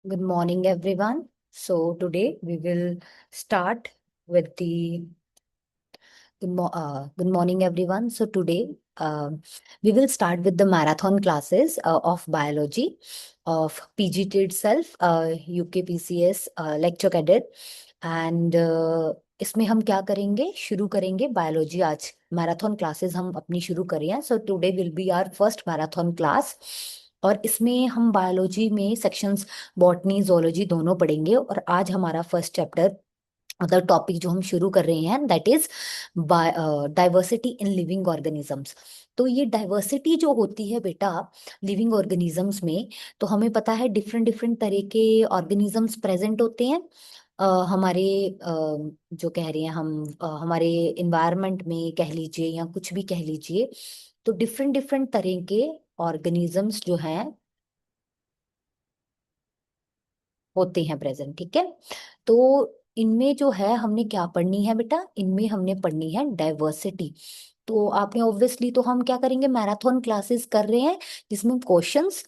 Good morning, everyone. So today we will start with the good morning, everyone. So today we will start with the marathon classes of biology of PGT itself, UKPCS lecture cadet, and इसमें हम क्या करेंगे शुरू करेंगे biology आज marathon classes हम अपनी शुरू कर रहे हैं so today will be our first marathon class और इसमें हम बायोलॉजी में सेक्शंस बॉटनी जोलॉजी दोनों पढ़ेंगे और आज हमारा फर्स्ट चैप्टर मतलब टॉपिक जो हम शुरू कर रहे हैं that is diversity in living organisms. तो ये डाइवर्सिटी जो होती है बेटा लिविंग ऑर्गेनिजम्स में, तो हमें पता है डिफरेंट डिफरेंट तरह के ऑर्गेनिजम्स प्रेजेंट होते हैं हमारे जो कह रहे हैं हम हमारे इन्वायरमेंट में कह लीजिए या कुछ भी कह लीजिए। तो डिफरेंट डिफरेंट तरह के ऑर्गेनिजम्स जो हैं होते हैं प्रेजेंट, ठीक है। तो इनमें जो है हमने क्या पढ़नी है बेटा, इनमें हमने पढ़नी है डाइवर्सिटी। तो आपने ऑब्वियसली तो हम क्या करेंगे मैराथन क्लासेस कर रहे हैं जिसमें क्वेश्चंस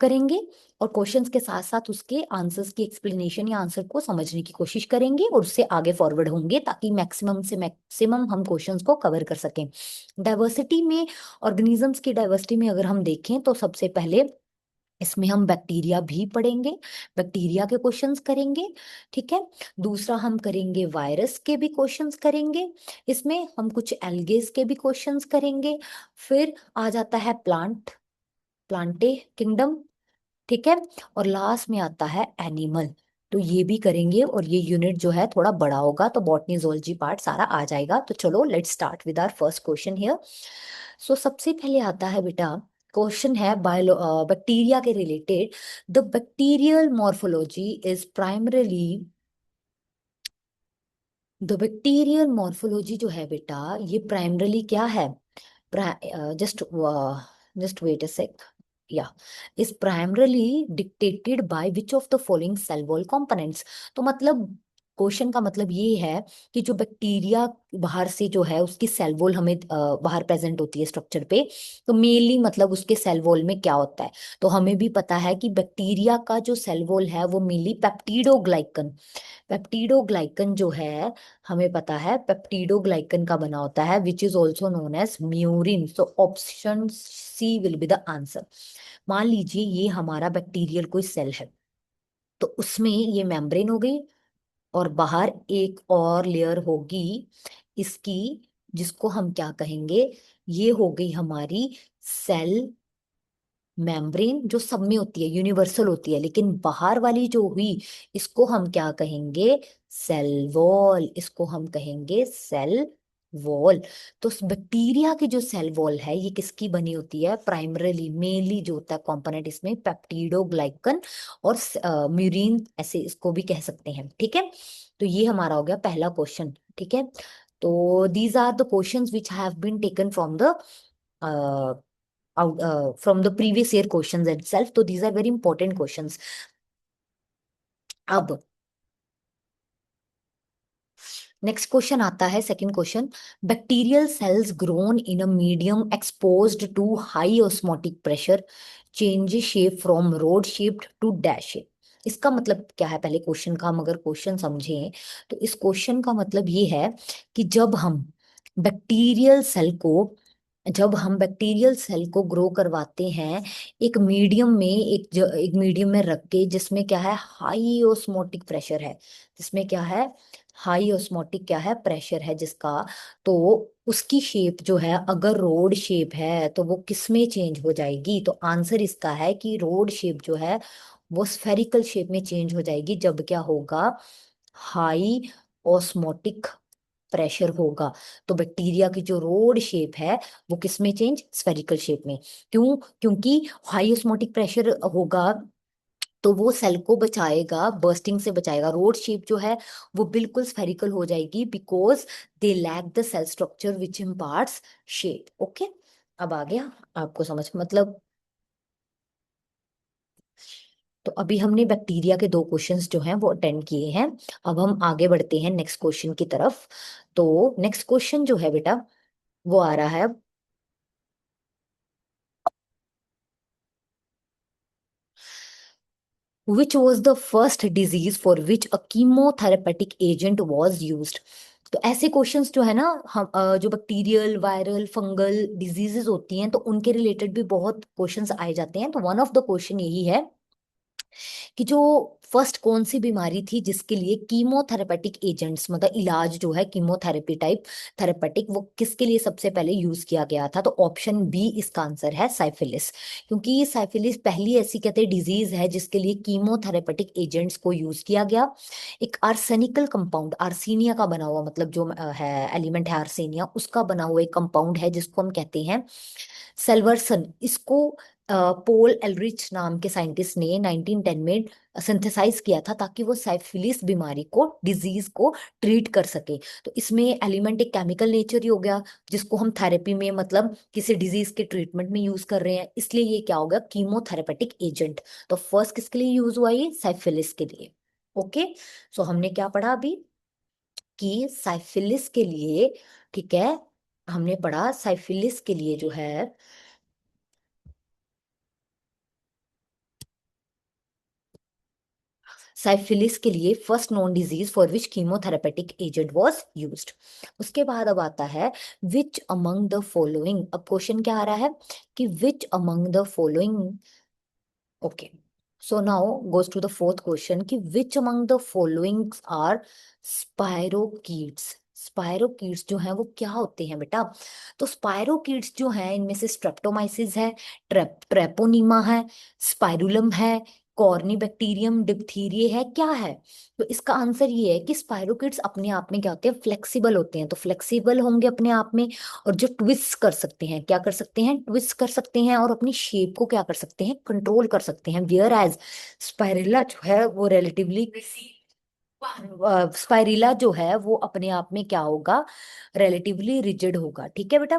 करेंगे और क्वेश्चंस के साथ साथ उसके आंसर्स की एक्सप्लेनेशन या आंसर को समझने की कोशिश करेंगे और उससे आगे फॉरवर्ड होंगे ताकि मैक्सिमम से मैक्सिमम हम क्वेश्चंस को कवर कर सकें। डाइवर्सिटी में ऑर्गेनिजम्स की डाइवर्सिटी में अगर हम देखें तो सबसे पहले इसमें हम बैक्टीरिया भी पढ़ेंगे, बैक्टीरिया के क्वेश्चंस करेंगे, ठीक है। दूसरा हम करेंगे वायरस के भी क्वेश्चंस करेंगे, इसमें हम कुछ एल्गेस के भी क्वेश्चंस करेंगे। फिर आ जाता है प्लांटे किंगडम, ठीक है। और लास्ट में आता है एनिमल, तो ये भी करेंगे और ये यूनिट जो है थोड़ा बड़ा होगा तो बॉटनी जोलॉजी पार्ट सारा आ जाएगा। तो चलो let's start with our first question here. So सबसे पहले आता है बेटा क्वेश्चन है बायो बैक्टीरिया के रिलेटेड। The bacterial morphology is primarily the bacterial morphology जो है बेटा ये प्राइमरली क्या है, just just wait a sec, या is primarily dictated by which of the following cell wall components. तो मतलब क्वेश्चन का मतलब ये है कि जो बैक्टीरिया बाहर से जो है उसकी सेल वॉल हमें बाहर प्रेजेंट होती है स्ट्रक्चर पे, तो मेनली मतलब उसके सेल वॉल में क्या होता है। तो हमें भी पता है कि बैक्टीरिया का जो सेल वॉल है वो मेनली पेप्टिडोग्लाइकन, पेप्टिडोग्लाइकन जो है हमें पता है पेप्टिडोग्लाइकन का बना होता है which is also known as murein. So option C will be the answer. मान लीजिए ये हमारा बैक्टीरियल कोई सेल है, तो उसमें ये मेम्ब्रेन हो गई और बाहर एक और लेयर होगी इसकी, जिसको हम क्या कहेंगे, ये हो गई हमारी सेल मेम्ब्रेन जो सब में होती है यूनिवर्सल होती है, लेकिन बाहर वाली जो हुई इसको हम क्या कहेंगे, सेल वॉल, इसको हम कहेंगे सेल वॉल। तो बैक्टीरिया की जो सेल वॉल है ये किसकी बनी होती है, प्राइमरीली मेनली जो होता है कंपोनेंट इसमें पेप्टिडोग्लाइकन और म्यूरिन ऐसे इसको भी कह सकते हैं, ठीक है। तो ये हमारा हो गया पहला क्वेश्चन, ठीक है। तो these are the questions which have been taken from the out from the previous year questions itself, so these are very important questions। अब नेक्स्ट क्वेश्चन आता है second question, bacterial cells grown in a medium exposed to high osmotic pressure change shape from rod shaped to dash shape. इसका मतलब क्या है, पहले question का हम अगर क्वेश्चन समझें तो इस क्वेश्चन का मतलब ये है कि बैक्टीरियल सेल को जब हम बैक्टीरियल सेल को ग्रो करवाते हैं एक मीडियम में एक मीडियम में रख के जिसमें क्या है हाई ऑस्मोटिक प्रेशर है, जिसमें क्या है हाई ऑस्मोटिक क्या है प्रेशर है जिसका, तो उसकी शेप जो है अगर रोड शेप है तो वो किस में चेंज हो जाएगी। तो आंसर इसका है कि रोड शेप जो है वो स्फेरिकल शेप में चेंज हो जाएगी जब क्या होगा, हाई ऑस्मोटिक प्रेशर होगा। तो बैक्टीरिया की जो रोड शेप है वो किस में चेंज, स्फेरिकल शेप में। क्यों, क्योंकि हाई ऑस्मोटिक प्रेशर होगा तो वो सेल को बचाएगा, बर्स्टिंग से बचाएगा। रोड शेप जो है वो बिल्कुल स्फेरिकल हो जाएगी because they lack the cell structure which imparts shape. Okay, अब आ गया आपको समझ मतलब। तो अभी हमने बैक्टीरिया के दो क्वेश्चंस जो हैं वो अटेंड किए हैं। अब हम आगे बढ़ते हैं नेक्स्ट क्वेश्चन की तरफ। तो नेक्स्ट क्वेश्चन जो है बेटा वो आ रहा है, which was the first disease for which a chemotherapeutic agent was used. तो ऐसे क्वेश्चंस जो है ना, हम जो बैक्टीरियल वायरल फंगल डिजीजेस होती हैं तो उनके रिलेटेड भी बहुत क्वेश्चंस आए जाते हैं। तो वन ऑफ द क्वेश्चन यही है कि जो फर्स्ट कौन सी बीमारी थी जिसके लिए कीमोथेरेपेटिक एजेंट्स, मतलब इलाज जो है कीमोथेरेपी टाइप थेरेपेटिक, वो किसके लिए सबसे पहले यूज किया गया था। तो ऑप्शन बी इसका आंसर है साइफिलिस। क्योंकि ये साइफिलिस पहली ऐसी कहते हैं डिजीज है जिसके लिए कीमोथेरेपेटिक एजेंट्स को यूज किया गया। एक आर्सेनिकल कंपाउंड, आर्सीनिया का बना हुआ, मतलब जो है एलिमेंट है आर्सेनिया, उसका बना हुआ एक कंपाउंड है जिसको हम कहते हैं सेल्वर्सन। इसको पोल एलरिच नाम के साइंटिस्ट ने 1910 में सिंथेसाइज किया था ताकि वो साइफिलिस बीमारी को, डिजीज को ट्रीट कर सके। तो इसमें एलिमेंट एक केमिकल नेचर ही हो गया जिसको हम थेरेपी में, मतलब किसी डिजीज के ट्रीटमेंट में यूज कर रहे हैं, इसलिए ये क्या हो गया, कीमोथेरेपेटिक एजेंट। तो फर्स्ट किसके लिए यूज हुआ, ये साइफिलिस के लिए। ओके। सो हमने क्या पढ़ा अभी कि साइफिलिस के लिए, ठीक है, हमने पढ़ा साइफिलिस के लिए जो है, साइफिलिस के लिए first known disease for which chemotherapeutic agent was used. उसके बाद अब आता है विच अमंग द फॉलोइंग। अब क्वेश्चन क्या आ रहा है कि which among the following. Okay, so now goes to the fourth question कि which among the following are spirochetes. Spirochetes जो हैं वो क्या होते हैं बेटा। तो स्पायरोकीट्स जो हैं इनमें से स्ट्रेप्टोमाइसिस है, ट्रेपोनीमा है, स्पाइरुलम है, कॉर्नी बैक्टीरियम, डिप्थीरिये है, क्या है। तो इसका आंसर ये है कि स्पायरोकीट्स अपने आप में क्या होते हैं, फ्लेक्सिबल होते हैं। तो फ्लेक्सिबल होंगे अपने आप में, और जो ट्विस्ट कर सकते हैं, क्या कर सकते हैं, ट्विस्ट कर सकते हैं, और अपनी शेप को क्या कर सकते हैं, कंट्रोल कर सकते हैं। वियर एज स्पाइरेला जो है वो रिलेटिवली, स्पाइरिला जो है वो अपने आप में क्या होगा, रिलेटिवली रिजिड होगा। ठीक है बेटा।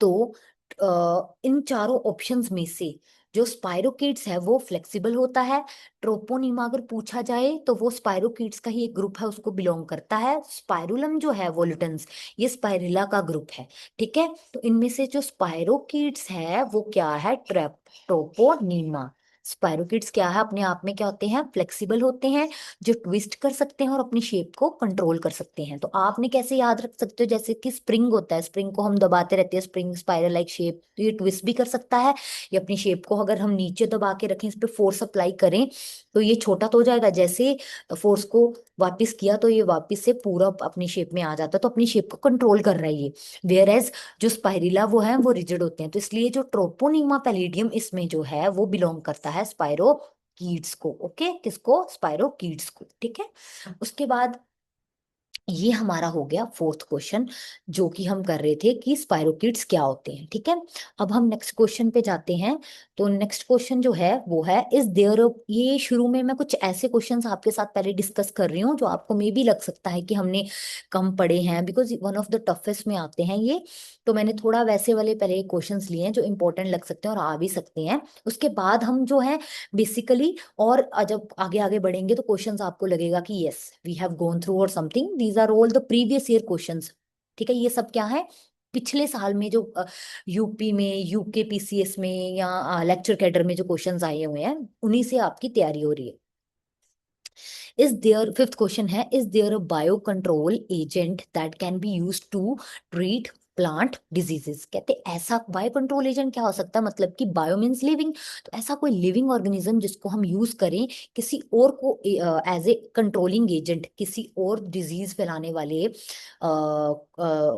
तो इन चारों ऑप्शंस में से जो स्पाइरोकीट्स है वो फ्लेक्सिबल होता है। ट्रोपोनिमा अगर पूछा जाए तो वो स्पाइरोकीट्स का ही एक ग्रुप है, उसको बिलोंग करता है। स्पाइरुलम जो है वोल्टन्स, ये स्पाइरिला का ग्रुप है। ठीक है। तो इनमें से जो स्पाइरोकीट्स है वो क्या है, ट्रोपोनिमा। स्पाइरोकीट्स क्या है, अपने आप में क्या होते हैं, फ्लेक्सिबल होते हैं, जो ट्विस्ट कर सकते हैं और अपनी शेप को कंट्रोल कर सकते हैं। तो आपने कैसे याद रख सकते हो, जैसे कि स्प्रिंग होता है, स्प्रिंग को हम दबाते रहते हैं, स्प्रिंग स्पाइरल लाइक शेप, तो ये ट्विस्ट भी कर सकता है। ये अपनी शेप को अगर हम नीचे दबा के रखें, इस पे फोर्स अप्लाई करें तो ये छोटा तो हो जाएगा, जैसे फोर्स को वापस किया तो ये वापस से पूरा अपनी शेप में आ जाता है, तो अपनी शेप को कंट्रोल कर रहा है ये। वेयर एज जो स्पाइरिला वो है वो रिजिड होते हैं। तो इसलिए जो ट्रोपोनिमा पैलिडियम इसमें जो है वो बिलोंग करता है स्पाइरो कीड्स को। ओके, किसको, स्पाइरो कीड्स को। ठीक है। उसके बाद ये हमारा हो गया फोर्थ क्वेश्चन, जो कि हम कर रहे थे कि स्पाइरोकीट्स क्या होते हैं। ठीक है। अब हम नेक्स्ट क्वेश्चन पे जाते हैं। तो नेक्स्ट क्वेश्चन जो है वो है इज देयर, ये शुरू में मैं कुछ ऐसे क्वेश्चंस आपके साथ पहले डिस्कस कर रही हूँ जो आपको मे भी लग सकता है कि हमने कम पढ़े हैं, because one of the toughest में आते हैं ये। तो मैंने थोड़ा वैसे वाले पहले क्वेश्चंस लिए हैं जो इंपॉर्टेंट लग सकते हैं और आ भी सकते हैं। उसके बाद हम जो है बेसिकली, और जब आगे आगे बढ़ेंगे तो क्वेश्चंस आपको लगेगा कि yes we have gone through और something, these are all the previous year questions. ठीक है। ये सब क्या है, पिछले साल में जो यूपी में, यूके पीसीएस में या लेक्चर कैडर में जो क्वेश्चंस आए हुए हैं उन्हीं से आपकी तैयारी हो रही है। इज देयर, फिफ्थ क्वेश्चन है, is there a bio control agent that can be use to treat plant diseases. कहते ऐसा बायो कंट्रोल एजेंट क्या हो सकता है, मतलब कि बायो मीन्स लिविंग, तो ऐसा कोई लिविंग ऑर्गेनिज्म जिसको हम यूज करें किसी और को एज ए कंट्रोलिंग एजेंट, किसी और डिजीज फैलाने वाले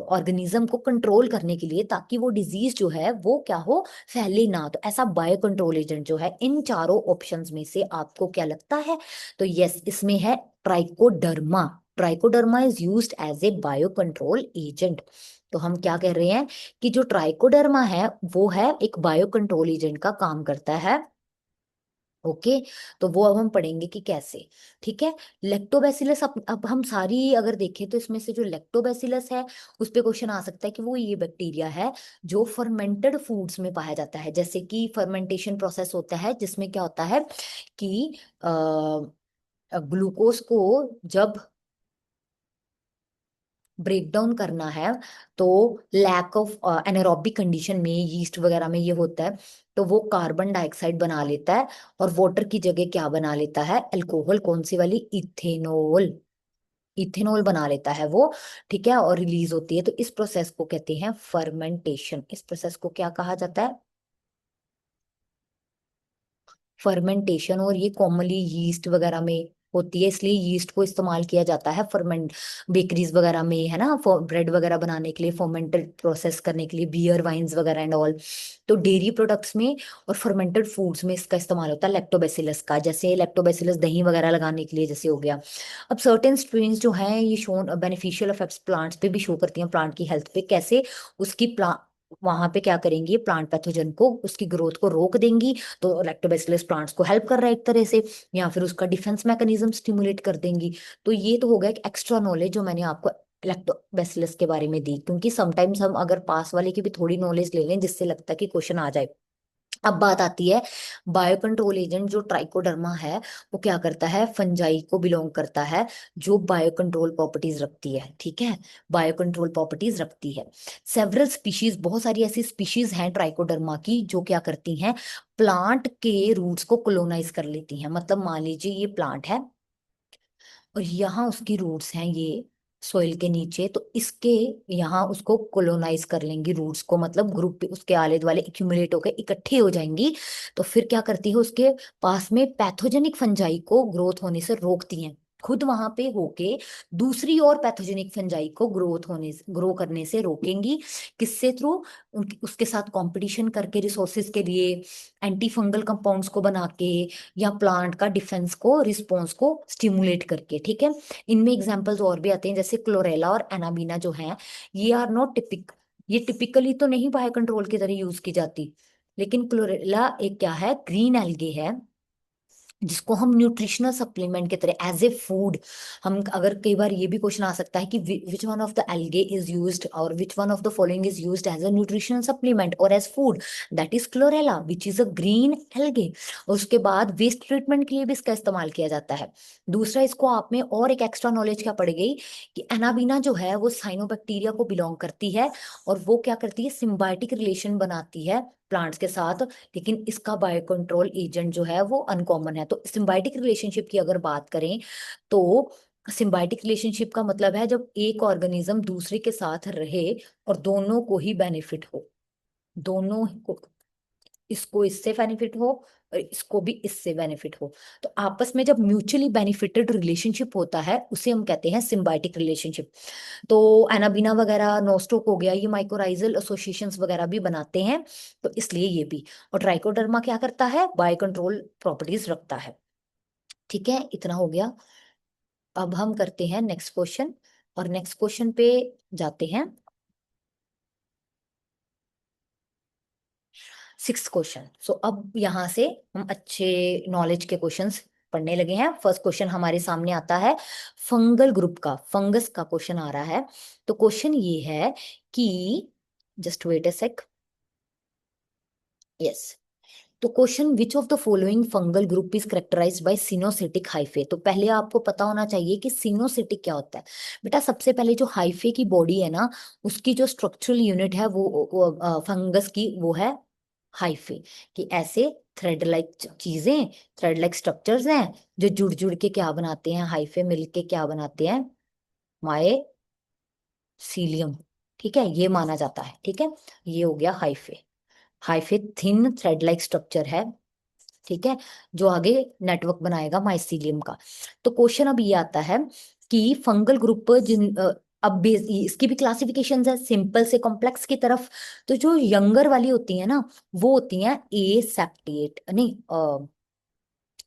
ऑर्गेनिज्म को कंट्रोल करने के लिए, ताकि वो डिजीज जो है वो क्या हो, फैले ना। तो ऐसा बायो कंट्रोल एजेंट जो है, इन चारों ऑप्शंस में से आपको क्या लगता है। तो यस, इसमें है Trichoderma. Trichoderma is used as a bio control agent. तो हम क्या कह रहे हैं कि जो ट्राइकोडर्मा है वो है एक बायो कंट्रोल एजेंट का काम करता है। ओके। तो वो अब हम पढ़ेंगे कि कैसे। ठीक है। लेक्टोबैसिलस, अब हम सारी अगर देखें तो इसमें से जो लेक्टोबैसिलस है उस पे क्वेश्चन आ सकता है कि वो ये बैक्टीरिया है जो फर्मेंटेड फूड्स में पाया जाता है। जैसे कि फर्मेंटेशन प्रोसेस होता है जिसमें क्या होता है कि ग्लूकोज को जब ब्रेक डाउन करना है, तो लैक ऑफ एनारोबिक कंडीशन में, यीस्ट वगैरह में ये होता है, तो वो कार्बन डाइऑक्साइड बना लेता है और वाटर की जगह क्या बना लेता है, अल्कोहल, कौन सी वाली, इथेनॉल। इथेनॉल बना लेता है वो, ठीक है, और रिलीज होती है। तो इस प्रोसेस को कहते हैं फर्मेंटेशन। इस प्रोसेस को क्या कहा जाता है, फर्मेंटेशन। और ये कॉमनली यीस्ट वगैरह में होती है, इसलिए यीस्ट को इस्तेमाल किया जाता है फर्मेंट बेकरीज वगैरह में, है ना, ब्रेड वगैरह बनाने के लिए, फर्मेंटेड प्रोसेस करने के लिए, बियर वाइन्स वगैरह एंड ऑल। तो डेयरी प्रोडक्ट्स में और फर्मेंटेड फूड्स में इसका इस्तेमाल होता है, लैक्टोबैसिलस का। जैसे लैक्टोबैसिलस दही वगैरह लगाने के लिए जैसे हो गया। अब सर्टेन स्ट्रेन्स जो हैं ये शोन बेनिफिशियल इफेक्ट्स प्लांट्स पे भी शो करती हैं, प्लांट की हेल्थ पे कैसे, उसकी वहां पे क्या करेंगी, प्लांट पैथोजन को, उसकी ग्रोथ को रोक देंगी। तो लैक्टोबैसिलस प्लांट्स को हेल्प कर रहा है एक तरह से, या फिर उसका डिफेंस मैकेनिज्म स्टिमुलेट कर देंगी। तो ये तो हो गया एक एक्स्ट्रा नॉलेज जो मैंने आपको लैक्टोबैसिलस के बारे में दी, क्योंकि समटाइम्स हम अगर पास वाले की भी थोड़ी नॉलेज ले लें जिससे लगता है कि क्वेश्चन आ जाए। अब बात आती है, बायो कंट्रोल एजेंट जो ट्राइकोडर्मा है, वो क्या करता है, फंजाई को बिलोंग करता है, जो बायो कंट्रोल प्रॉपर्टीज रखती है, ठीक है, बायो कंट्रोल प्रॉपर्टीज रखती है। सेवरल स्पीशीज, बहुत सारी ऐसी स्पीशीज हैं ट्राइकोडर्मा की जो क्या करती हैं, प्लांट के रूट्स को कोलोनाइज कर लेती हैं। मतलब मान लीजिए ये प्लांट है और यहाँ उसकी रूट्स हैं ये सोइल के नीचे, तो इसके यहाँ उसको कोलोनाइज कर लेंगी रूट्स को, मतलब ग्रुप पे उसके आले दुआले इक्यूमुलेट होकर इकट्ठे हो जाएंगी। तो फिर क्या करती है, उसके पास में पैथोजेनिक फंजाई को ग्रोथ होने से रोकती हैं, खुद वहां पे होके दूसरी और पैथोजेनिक फंजाई को ग्रो करने से रोकेंगी। किससे, थ्रू उसके साथ कंपटीशन करके रिसोर्सेज के लिए, एंटी फंगल कंपाउंड्स को बना के, या प्लांट का डिफेंस को, रिस्पॉन्स को स्टिमुलेट करके, ठीक है। इनमें एग्जांपल्स और भी आते हैं, जैसे क्लोरेला और एनाबीना जो हैं, ये आर नॉट टिपिक, ये टिपिकली तो नहीं बायो कंट्रोल की तरह यूज की जाती, लेकिन क्लोरेला एक क्या है, ग्रीन एल्गे है, जिसको हम न्यूट्रिशनल सप्लीमेंट की तरह एज ए फूड, हम अगर, कई बार ये भी क्वेश्चन आ सकता है कि which one of the algae is used, और which one of the following is used as a nutritional supplement और as food, that is chlorella which is a green algae. और उसके बाद वेस्ट ट्रीटमेंट के लिए भी इसका इस्तेमाल किया जाता है। दूसरा, इसको आप में और एक एक्स्ट्रा नॉलेज क्या पड़ गई, कि एनाबीना जो है वो साइनोबैक्टीरिया को बिलोंग करती है, और वो क्या करती है, सिम्बायोटिक रिलेशन बनाती है प्लांट्स के साथ, लेकिन इसका बायो कंट्रोल एजेंट जो है वो अनकॉमन है। तो सिम्बायोटिक रिलेशनशिप की अगर बात करें, तो सिम्बायोटिक रिलेशनशिप का मतलब है जब एक ऑर्गेनिज्म दूसरे के साथ रहे और दोनों को ही बेनिफिट हो, दोनों को, इसको इससे बेनिफिट हो और इसको भी इससे बेनिफिट हो। तो आपस में जब म्यूचुअली बेनिफिटेड रिलेशनशिप होता है उसे हम कहते हैं सिम्बायोटिक रिलेशनशिप। तो एनाबीना वगैरह, नोस्टोक हो गया, ये माइकोराइजल एसोसिएशंस वगैरह भी बनाते हैं, तो इसलिए ये भी। और ट्राइकोडर्मा क्या करता है, बायो कंट्रोल प्रॉपर्टीज रखता है। ठीक है, इतना हो गया। अब हम करते हैं नेक्स्ट क्वेश्चन, और नेक्स्ट क्वेश्चन पे जाते हैं। Six question. सो अब यहाँ से हम अच्छे नॉलेज के क्वेश्चंस पढ़ने लगे हैं। फर्स्ट क्वेश्चन हमारे सामने आता है, फंगल ग्रुप का, फंगस का क्वेश्चन आ रहा है। तो क्वेश्चन ये है कि, just wait a sec, yes. तो question, which of the following fungal group is characterized by coenocytic hyphae. तो पहले आपको पता होना चाहिए कि सिनोसिटिक क्या होता है। बेटा सबसे पहले जो हाइफे की बॉडी है ना, उसकी जो स्ट्रक्चरल यूनिट है वो फंगस की वो है हाइफे, कि ऐसे थ्रेड लाइक चीजें, थ्रेड लाइक स्ट्रक्चर्स हैं जो जुड़ जुड़ के क्या बनाते हैं, हाइफे मिलके क्या बनाते हैं, माइसीलियम। ठीक है, ये माना जाता है, ठीक है। ये हो गया hyphae. Hyphae thin thread like structure है, ठीक है, जो आगे नेटवर्क बनाएगा माइसीलियम का। तो क्वेश्चन अब ये आता है कि फंगल ग्रुप अब इसकी भी क्लासिफिकेशन है सिंपल से कॉम्प्लेक्स की तरफ। तो जो यंगर वाली होती है ना, वो होती हैं ए सेप्टेट, नहीं,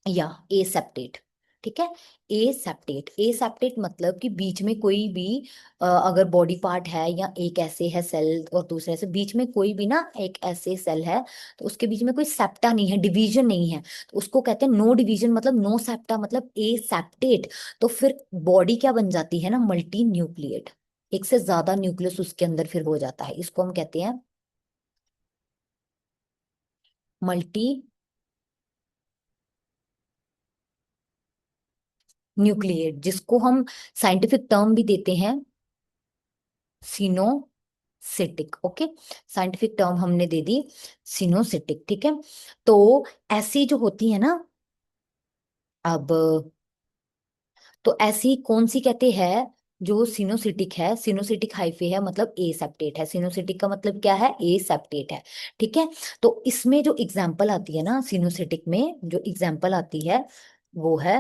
या ए सेप्टेट, ठीक है। ए सेप्टेट मतलब कि बीच में कोई भी अगर बॉडी पार्ट है, या एक ऐसे है सेल और दूसरे से बीच में कोई भी ना एक ऐसे सेल है, तो उसके बीच में कोई सेप्टा नहीं है, डिवीजन नहीं है, तो उसको कहते हैं नो डिवीजन, मतलब नो सेप्टा, मतलब ए सेप्टेट। तो फिर बॉडी क्या बन जाती है ना, मल्टी न्यूक्लिएट, एक से ज्यादा न्यूक्लियस उसके अंदर फिर हो जाता है, इसको हम कहते हैं मल्टी न्यूक्लिएट, जिसको हम साइंटिफिक टर्म भी देते हैं सिनोसिटिक। ओके, साइंटिफिक टर्म हमने दे दी सिनोसिटिक, ठीक है। तो ऐसी जो होती है ना, अब तो ऐसी कौन सी कहते हैं, जो सिनोसिटिक है, सिनोसिटिक हाइफे है मतलब ए सेप्टेट है। सिनोसिटिक का मतलब क्या है, ए सेप्टेट है, ठीक है। तो इसमें जो एग्जाम्पल आती है ना, सिनोसिटिक में जो एग्जाम्पल आती है वो है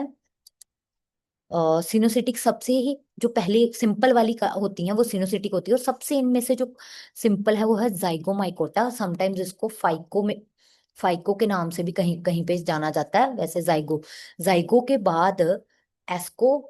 सिनोसिटिक। सबसे ही जो पहले सिंपल वाली का होती है वो सिनोसिटिक होती है, और सबसे इनमें से जो सिंपल है वो है जाइगोमाइकोटा। समटाइम्स इसको फाइको में, फाइको के नाम से भी कहीं कहीं पे जाना जाता है। वैसे जाइगो, जाइगो के बाद एस्को,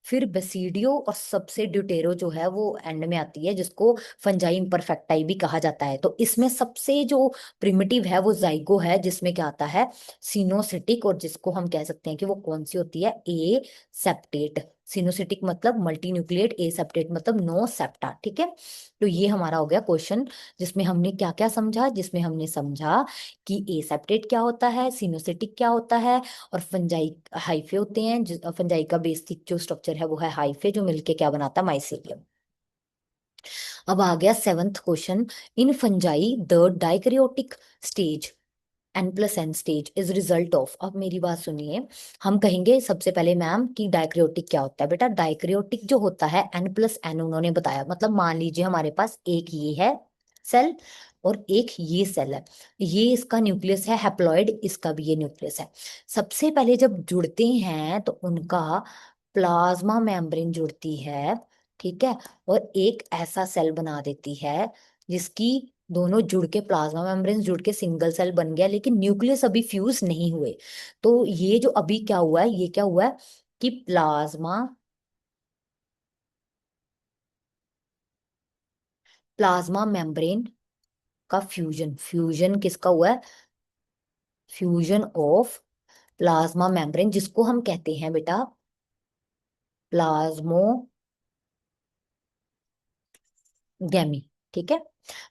फिर बेसिडियो, और सबसे ड्यूटेरो जो है वो एंड में आती है, जिसको फंजाई इम्परफेक्टाई भी कहा जाता है। तो इसमें सबसे जो प्रिमिटिव है वो जाइगो है, जिसमें क्या आता है, सिनोसिटिक, और जिसको हम कह सकते हैं कि वो कौन सी होती है, ए सेप्टेट। सिनोसिटिक मतलब मल्टी न्यूक्लिएट, ए सेप्टेट मतलब नो सेप्टा, ठीक है। तो ये हमारा हो गया क्वेश्चन, जिसमें हमने क्या क्या समझा, जिसमें हमने समझा कि ए सेप्टेट क्या होता है, सिनोसिटिक क्या होता है, और फंजाई हाइफे होते हैं। फंजाई का बेसिक जो स्ट्रक्चर है वो है हाइफे, जो मिलके क्या बनाता है, माइसेलियम। अब आ गया seventh question. In fungi the dikaryotic stage, N+N stage is result of. अब मेरी बात सुनिए, हम कहेंगे सबसे पहले मैम कि डाइक्रियोटिक क्या होता है। बेटा डाइक्रियोटिक जो होता है, N+N उन्होंने बताया, मतलब मान लीजिए हमारे पास एक ये है सेल और एक ये सेल है, ये इसका न्यूक्लियस है हैप्लॉइड, इसका भी ये न्यूक्लियस है। सबसे पहले जब जुड़ते हैं तो उनका प्लाज्मा मेम्ब्रेन जुड़ती है, ठीक है, और एक ऐसा सेल बना देती है जिसकी दोनों जुड़ के, प्लाज्मा मेम्ब्रेन जुड़ के सिंगल सेल बन गया, लेकिन न्यूक्लियस अभी फ्यूज नहीं हुए। तो ये जो अभी क्या हुआ है, ये क्या हुआ है कि प्लाज्मा मेम्ब्रेन का फ्यूजन, फ्यूजन किसका हुआ है, फ्यूजन ऑफ प्लाज्मा मेम्ब्रेन, जिसको हम कहते हैं बेटा प्लाज्मो गैमी, ठीक है,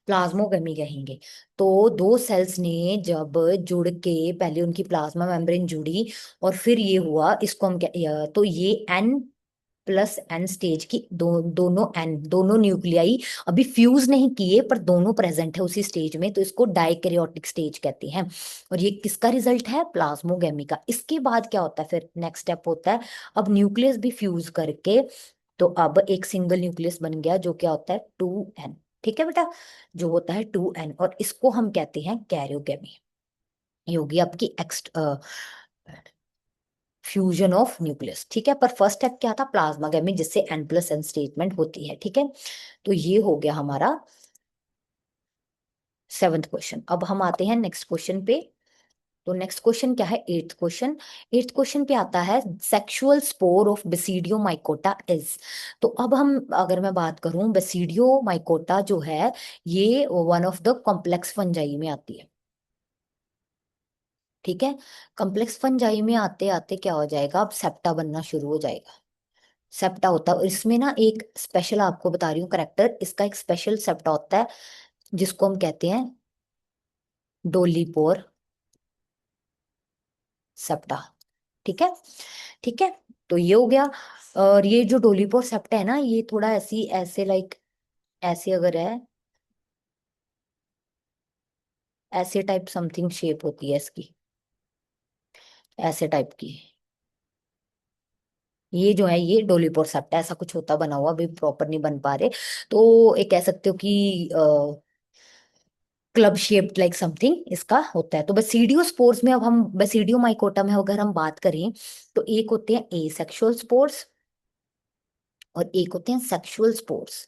प्लाज्मोगेमी कहेंगे। तो दो सेल्स ने जब जुड़ के, पहले उनकी प्लाज्मा मेम्ब्रेन जुड़ी और फिर ये हुआ, इसको हम क्या, तो ये N+N स्टेज की दोनों एन, दोनों न्यूक्लियाई अभी फ्यूज नहीं किए पर दोनों प्रेजेंट है उसी स्टेज में, तो इसको डाइकैरियोटिक स्टेज कहते हैं। और ये किसका रिजल्ट है, प्लाज्मोगेमी का। इसके बाद क्या होता है, फिर नेक्स्ट स्टेप होता है, अब न्यूक्लियस भी फ्यूज करके, तो अब एक सिंगल न्यूक्लियस बन गया जो क्या होता है 2N, ठीक है बेटा, जो होता है 2N, और इसको हम कहते हैं कैरियोगेमी। ये होगी आपकी फ्यूजन ऑफ न्यूक्लियस, ठीक है। पर फर्स्ट स्टेप क्या था, प्लाज्मागेमी, जिससे N+N स्टेटमेंट होती है, ठीक है। तो ये हो गया हमारा सेवंथ क्वेश्चन। अब हम आते हैं नेक्स्ट क्वेश्चन पे। तो नेक्स्ट क्वेश्चन क्या है, एट्थ क्वेश्चन। एट्थ क्वेश्चन पे आता है sexual spore of basidio mycota is. तो अब हम, अगर मैं बात करूं, बेसिडियो माइकोटा जो है ये one of the complex fungi में आती है, ठीक है। कॉम्प्लेक्स फंजाई में आते आते क्या हो जाएगा, अब सेप्टा बनना शुरू हो जाएगा। सेप्टा होता है, और इसमें ना एक स्पेशल आपको बता रही हूँ करेक्टर, इसका एक स्पेशल सेप्टा होता है जिसको हम कहते हैं डोलीपोर सेप्टा, ठीक है, ठीक है। तो ये हो गया। और ये जो डोलीपोर सेप्टा है ना, ये थोड़ा ऐसी, ऐसे लाइक, ऐसे अगर है, ऐसे टाइप समथिंग शेप होती है इसकी, ऐसे टाइप की। ये जो है ये डोलीपोर सेप्टा ऐसा कुछ होता बना हुआ, अभी प्रॉपर नहीं बन पा रहे। तो ये कह सकते हो कि क्लब शेप्ड लाइक समथिंग इसका होता है। तो बेसिडियो स्पोर्स में, अब हम बेसिडियो माइकोटा में अगर हम बात करें, तो एक होते हैं ए सेक्सुअल स्पोर्स और एक होते हैं सेक्सुअल स्पोर्स,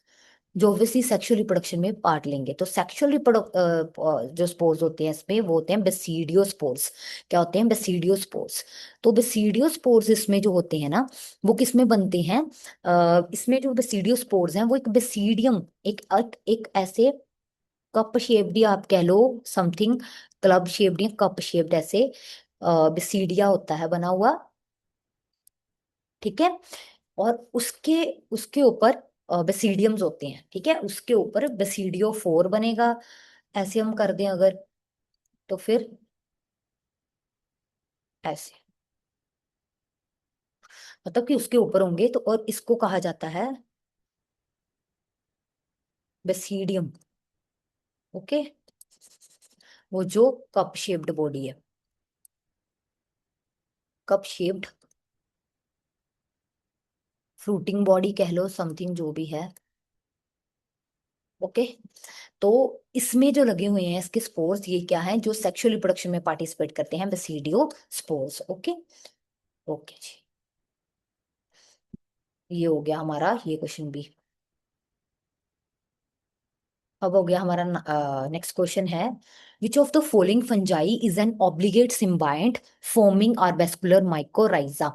जो ऑब्वियसली सेक्सुअल रिप्रोडक्शन में पार्ट लेंगे। तो सेक्सुअल जो स्पोर्स होते हैं इसमें, वो होते हैं बेसिडियो स्पोर्स। क्या होते हैं, बेसिडियो स्पोर्स। तो बेसिडियो स्पोर्स इसमें जो होते हैं ना, वो किस में बनते हैं, इसमें जो बेसिडियो स्पोर्स हैं वो एक बेसिडियम, एक ऐसे कप शेप्ड, या आप कह लो समथिंग क्लब शेप्ड या कप शेप्ड, ऐसे बेसिडिया होता है बना हुआ, ठीक है। और उसके उसके ऊपर बेसिडियम्स होते हैं, ठीक है, उसके ऊपर बेसिडियो 4 बनेगा। ऐसे हम कर दें अगर, तो फिर ऐसे, मतलब कि उसके ऊपर होंगे, तो और इसको कहा जाता है बेसिडियम। ओके। वो जो कप शेप्ड बॉडी है, कप शेप्ड फ्रूटिंग बॉडी कह लो, समथिंग जो भी है। ओके। तो इसमें जो लगे हुए हैं इसके स्पोर्स, ये क्या है, जो सेक्सुअल रिप्रोडक्शन में पार्टिसिपेट करते हैं, बेसिडियो स्पोर्स। ओके। ओके जी, ये हो गया हमारा ये क्वेश्चन भी। अब हो गया हमारा नेक्स्ट क्वेश्चन है, which of the following fungi is an obligate symbiont forming arbuscular mycorrhiza.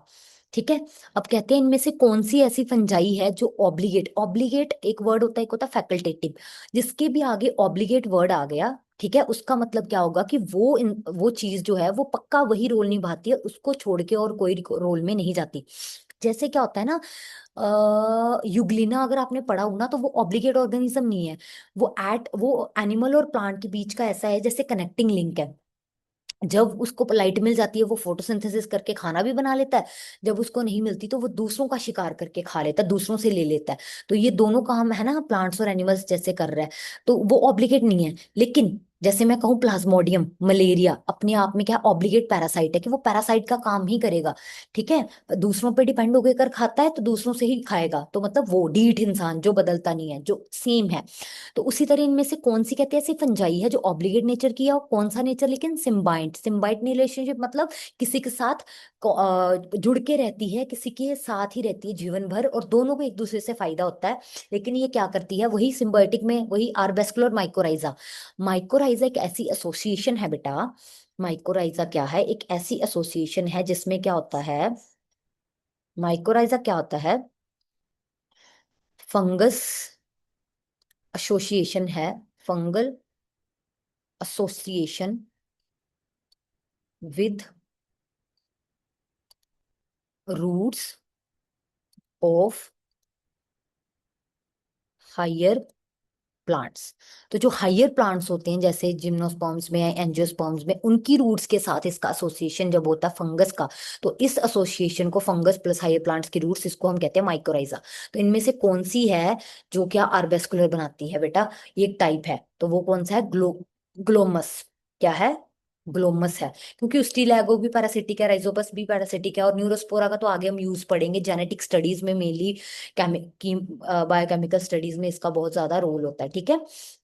ठीक है। अब कहते हैं इनमें से कौन सी ऐसी फंजाई है जो ऑब्लिगेट, ऑब्लिगेट एक वर्ड होता है, एक होता है फैकल्टेटिव, जिसके भी आगे ऑब्लिगेट वर्ड आ गया, ठीक है, उसका मतलब क्या होगा कि वो चीज जो है वो पक्का वही रोल निभाती है, उसको छोड़ के और कोई रोल में नहीं जाती। जैसे क्या होता है ना, युग्लिना अगर आपने पढ़ा हो ना, तो वो ऑब्लिगेट ऑर्गेनिज्म नहीं है, वो एनिमल और प्लांट के बीच का ऐसा है जैसे कनेक्टिंग लिंक है। जब उसको लाइट मिल जाती है वो फोटोसिंथेसिस करके खाना भी बना लेता है, जब उसको नहीं मिलती तो वो दूसरों का शिकार करके खा लेता है, दूसरों से ले लेता है। तो ये दोनों काम है ना, प्लांट्स और एनिमल्स जैसे कर रहा है, तो वो ऑब्लिगेट नहीं है। लेकिन जैसे मैं कहूँ प्लाज्मोडियम मलेरिया अपने आप में क्या ऑब्लिगेट पैरासाइट है, कि वो पैरासाइट का काम ही करेगा। ठीक है। दूसरों पे डिपेंड होकर खाता है तो दूसरों से ही खाएगा, तो मतलब वो डीठ इंसान जो बदलता नहीं है, जो सेम है। तो उसी तरह इनमें से कौन सी कहते हैं ऐसी फंजाई है जो ऑब्लिगेट नेचर की है, और कौन सा नेचर लेकिन सिम्बाइंट, सिम्बाइट रिलेशनशिप मतलब किसी के साथ जुड़ के रहती है, किसी के साथ ही रहती है जीवन भर, और दोनों को एक दूसरे से फायदा होता है। लेकिन ये क्या करती है, वही सिम्बायोटिक में वही आर्बेस्कुलर माइकोराइजा। माइकोराइजा एक ऐसी एसोसिएशन है बेटा, माइकोराइजा क्या है, एक ऐसी एसोसिएशन है जिसमें क्या होता है, माइकोराइजा क्या होता है, फंगस एसोसिएशन है, fungal association with roots of higher plants. तो जो हायर प्लांट्स होते हैं जैसे जिम्नोस्पर्म्स में, एंजियोस्पर्म्स में, उनकी रूट्स के साथ इसका एसोसिएशन जब होता है फंगस का, तो इस एसोसिएशन को फंगस प्लस हायर प्लांट्स की रूट्स, इसको हम कहते हैं माइकोराइजा। तो इनमें से कौन सी है जो क्या आर्बेस्कुलर बनाती है बेटा, ये एक टाइप है, तो वो कौन सा है, ग्लोमस। क्या है, ग्लोमस है। क्योंकि स्टीलैगो भी पैरासिटिक है, राइजोपस भी पैरासिटिक है, और न्यूरोस्पोरा का तो आगे हम यूज पढ़ेंगे जेनेटिक स्टडीज में मेनली, बायोकेमिकल स्टडीज में इसका बहुत ज्यादा रोल होता है। ठीक है।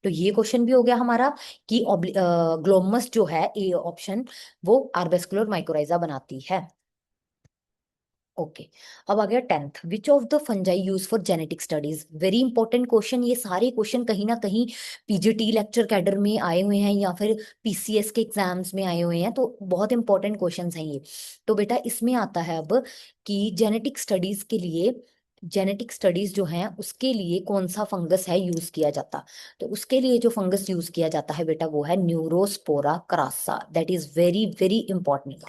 तो ये क्वेश्चन भी हो गया हमारा कि ग्लोमस जो है ए ऑप्शन, वो आर्बेस्कुलर माइकोराइजा बनाती है। ओके। अब आ गया tenth, which of the fungi use for genetic studies. Very important question, ये सारे क्वेश्चन कहीं ना कहीं पीजीटी लेक्चर कैडर में आए हुए हैं या फिर पीसीएस के एग्जाम्स में आए हुए हैं, तो बहुत इंपॉर्टेंट क्वेश्चन हैं ये। तो बेटा इसमें आता है अब कि जेनेटिक स्टडीज के लिए, जेनेटिक स्टडीज जो हैं उसके लिए कौन सा फंगस है यूज किया जाता। तो उसके लिए जो फंगस यूज किया जाता है बेटा वो है Neurospora crassa, that is very very important.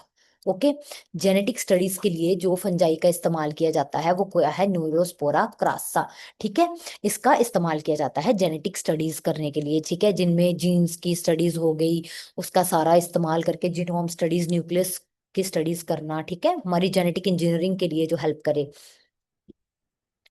Okay. Genetic studies के लिए जो फंजाई का इस्तेमाल किया जाता है वो क्या है, न्यूरोस्पोरा क्रासा। ठीक है। इसका इस्तेमाल किया जाता है जेनेटिक स्टडीज करने के लिए, ठीक है, जिनमें जीन्स की स्टडीज हो गई, उसका सारा इस्तेमाल करके जीनोम स्टडीज, न्यूक्लियस की स्टडीज करना, ठीक है, हमारी जेनेटिक इंजीनियरिंग के लिए जो हेल्प करे।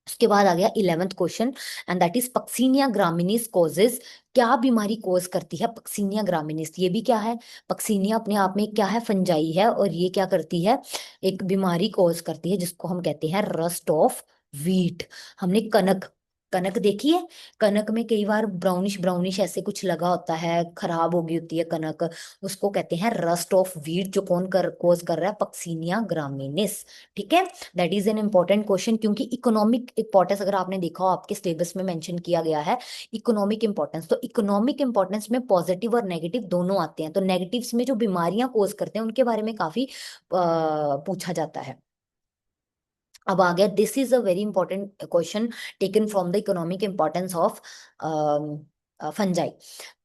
उसके बाद आ गया 11th question, and that is puccinia graminis causes. क्या बीमारी कोज करती है पक्सीनिया ग्रामिनीस, ये भी क्या है, पक्सीनिया अपने आप में क्या है, फंजाई है, और ये क्या करती है, एक बीमारी कोज करती है जिसको हम कहते हैं रस्ट ऑफ व्हीट। हमने कनक, कनक देखी है, कनक में कई बार ब्राउनिश ब्राउनिश ऐसे कुछ लगा होता है, खराब हो गई होती है कनक, उसको कहते हैं रस्ट ऑफ व्हीट, जो कौन कर कोज कर रहा है, पक्सीनिया ग्रामिनिस। ठीक है। That is an important question, क्योंकि इकोनॉमिक इंपॉर्टेंस अगर आपने देखा हो आपके सिलेबस में मेंशन किया गया है इकोनॉमिक इंपॉर्टेंस, तो इकोनॉमिक इंपॉर्टेंस में पॉजिटिव और नेगेटिव दोनों आते हैं, तो नेगेटिव्स में जो बीमारियां कोज करते हैं उनके बारे में काफी पूछा जाता है। अब आ गया, this is a very important question taken from the economic importance of fungi.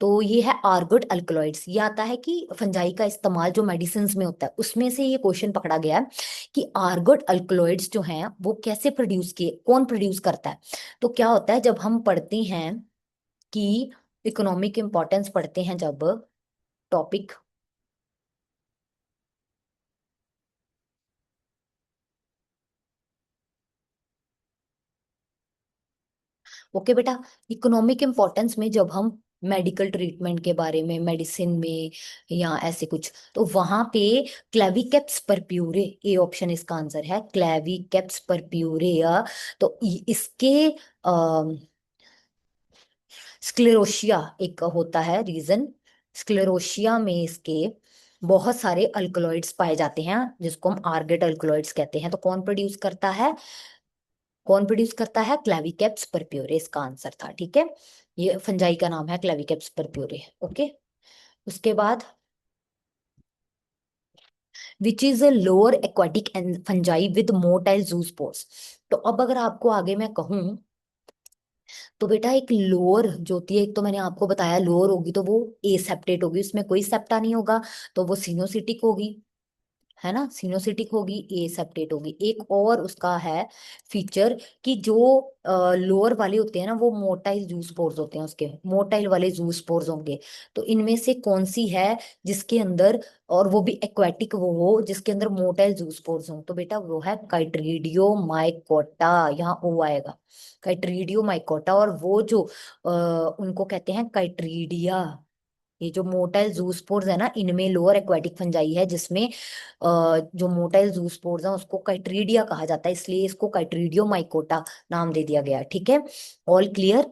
तो ये है आर्गोट अल्कलॉइड्स, ये आता है कि फंजाई का इस्तेमाल जो मेडिसिन में होता है उसमें से ये क्वेश्चन पकड़ा गया है कि आर्गोट अल्कलॉइड्स जो हैं वो कैसे प्रोड्यूस किए, कौन प्रोड्यूस करता है। तो क्या होता है जब हम पढ़ते हैं कि इकोनॉमिक इंपॉर्टेंस पढ़ते हैं जब, टॉपिक, ओके बेटा। इकोनॉमिक इम्पोर्टेंस में जब हम मेडिकल ट्रीटमेंट के बारे में, मेडिसिन में या ऐसे कुछ, तो वहां पे क्लेविकेप्स परप्यूरे, ए ऑप्शन इसका आंसर है, क्लेविकेप्स परप्यूरेया। तो इसके स्क्लेरोशिया एक होता है रीजन, स्क्लेरोशिया में इसके बहुत सारे अल्कलॉइड्स पाए जाते हैं जिसको हम आर्गेट अल्कलॉइड्स कहते हैं। तो कौन प्रोड्यूस करता है, कौन प्रोड्यूस करता है, क्लेविकेप्स परप्यूरे इसका आंसर था। ठीक है, ये फंजाई का नाम है क्लेविकेप्स परप्यूरे। ओके, उसके बाद विच is a lower aquatic fungi with motile zoospores. तो अब अगर आपको आगे मैं कहूं, तो बेटा एक लोअर जो होती है, एक तो मैंने आपको बताया लोअर होगी तो वो ए सेप्टेट होगी, उसमें कोई सेप्टा नहीं होगा, तो वो सिनोसिटिक होगी, है ना, सिनोसिटिक होगी, ए सेप्टेट होगी। एक और उसका है फीचर कि जो लोअर वाले होते हैं ना, वो मोटाइल जू स्पोर्स होते हैं, उसके मोटाइल वाले जू स्पोर्स होंगे। तो इनमें से कौन सी है जिसके अंदर, और वो भी एक्वेटिक वो हो जिसके अंदर मोटाइल जू स्पोर्स हो, तो बेटा वो है काइट्रीडियो माइकोटा, यहाँ ओ आएगा, काइट्रीडियो माइकोटा। और वो जो उनको कहते हैं काइट्रीडिया, ये जो मोटाइल जूस्पोर्स है ना, इनमें लोअर एक्वेटिक फंजाई है जिसमें जो मोटाइल जूस्पोर्स है उसको काइट्रीडिया कहा जाता है, इसलिए इसको काइट्रीडियो माइकोटा नाम दे दिया गया। ठीक है, ऑल क्लियर।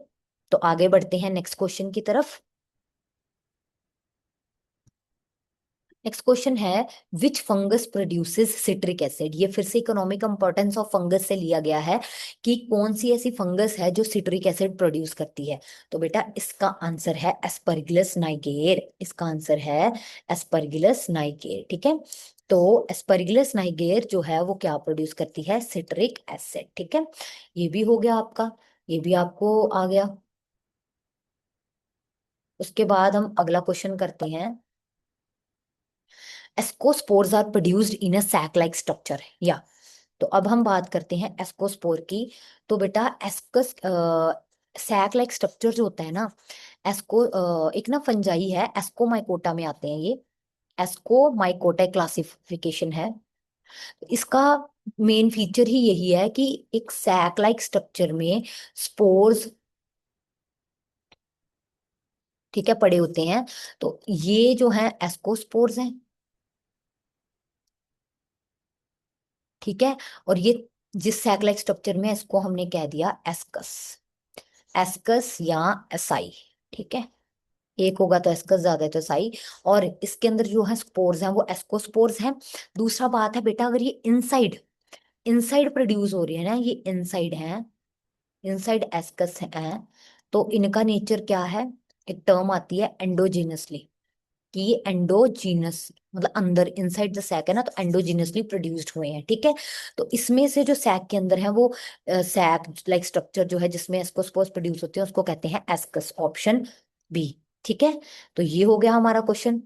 तो आगे बढ़ते हैं नेक्स्ट क्वेश्चन की तरफ। नेक्स्ट क्वेश्चन है, विच फंगस प्रोड्यूसेस सिट्रिक एसिड। ये फिर से इकोनॉमिक इंपॉर्टेंस ऑफ फंगस से लिया गया है कि कौन सी ऐसी फंगस है जो सिट्रिक एसिड प्रोड्यूस करती है। तो बेटा इसका आंसर है एस्परगिलस नाइगर, इसका आंसर है एस्परगिलस नाइगर। ठीक है, तो एस्परगिलस नाइगर जो है वो क्या प्रोड्यूस करती है, सिट्रिक एसिड। ठीक है, ये भी हो गया आपका, ये भी आपको आ गया। उसके बाद हम अगला क्वेश्चन करते हैं, ascospores are produced in a sac like structure, या। तो अब हम बात करते हैं एस्कोस्पोर की। तो बेटा एस्कस सैक लाइक स्ट्रक्चर जो होता है ना, एस्को एक ना फंजाई है, एस्कोमाइकोटा में आते हैं ये, एस्कोमाइकोटा क्लासिफिकेशन है। इसका मेन फीचर ही यही है कि एक सैक लाइक स्ट्रक्चर में स्पोर्स, ठीक है, पड़े होते हैं। तो ये जो है एस्कोस्पोर्स हैं, ठीक है। और ये जिस सैक लाइक स्ट्रक्चर में है, इसको हमने कह दिया एस्कस, एस्कस या एसाई। ठीक है, एक होगा तो एस्कस, ज्यादा है तो एसाई। और इसके अंदर जो है स्पोर्स हैं वो एस्कोस्पोर्स हैं। दूसरा बात है बेटा, अगर ये इनसाइड, इनसाइड प्रोड्यूस हो रही है ना, ये इनसाइड है, इनसाइड एस्कस है, तो इनका नेचर क्या है, एक टर्म आती है एंडोजीनसली, कि ये एंडोजीनस मतलब अंदर इनसाइड द सैक है ना, तो एंडोजीनसली प्रोड्यूस्ड हुए हैं। ठीक है, तो इसमें से जो सैक के अंदर है वो सैक लाइक स्ट्रक्चर जो है जिसमें एस्कोस्पोर्स प्रोड्यूस होते हैं उसको कहते हैं एस्कस, ऑप्शन बी। ठीक है, तो ये हो गया हमारा क्वेश्चन।